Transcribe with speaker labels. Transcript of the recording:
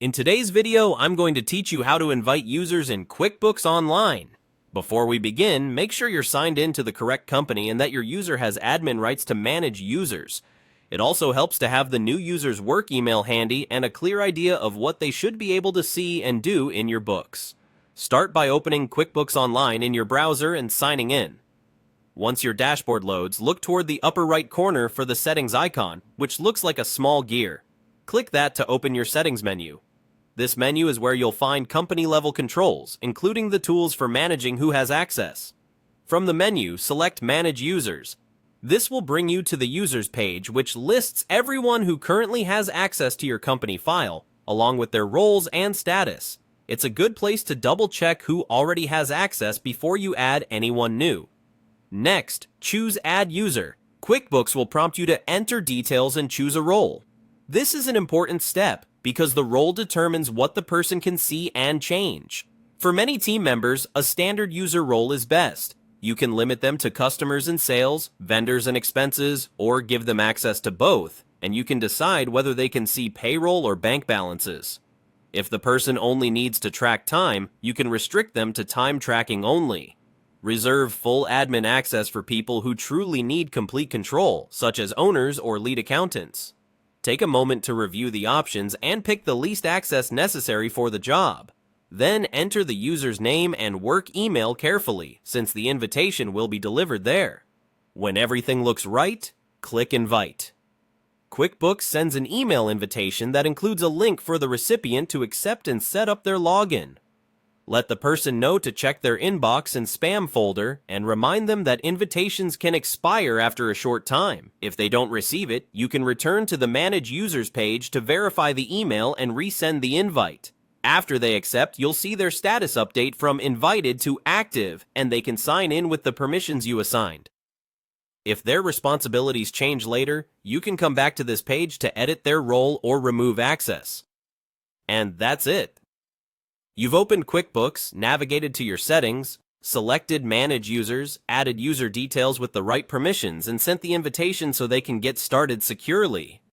Speaker 1: In today's video, I'm going to teach you how to invite users in QuickBooks Online. Before we begin, make sure you're signed in to the correct company and that your user has admin rights to manage users. It also helps to have the new user's work email handy and a clear idea of what they should be able to see and do in your books. Start by opening QuickBooks Online in your browser and signing in. Once your dashboard loads, look toward the upper right corner for the settings icon, which looks like a small gear. Click that to open your settings menu. This menu is where you'll find company-level controls, including the tools for managing who has access. From the menu, select Manage Users. This will bring you to the Users page, which lists everyone who currently has access to your company file, along with their roles and status. It's a good place to double-check who already has access before you add anyone new. Next, choose Add User. QuickBooks will prompt you to enter details and choose a role. This is an important step, because the role determines what the person can see and change. For many team members, a standard user role is best. You can limit them to customers and sales, vendors and expenses, or give them access to both, and you can decide whether they can see payroll or bank balances. If the person only needs to track time, you can restrict them to time tracking only. Reserve full admin access for people who truly need complete control, such as owners or lead accountants. Take a moment to review the options and pick the least access necessary for the job. Then enter the user's name and work email carefully, since the invitation will be delivered there. When everything looks right, click Invite. QuickBooks sends an email invitation that includes a link for the recipient to accept and set up their login. Let the person know to check their inbox and spam folder and remind them that invitations can expire after a short time. If they don't receive it, you can return to the Manage Users page to verify the email and resend the invite. After they accept, you'll see their status update from invited to active, and they can sign in with the permissions you assigned. If their responsibilities change later, you can come back to this page to edit their role or remove access. And that's it. You've opened QuickBooks, navigated to your settings, selected Manage Users, added user details with the right permissions, and sent the invitation so they can get started securely.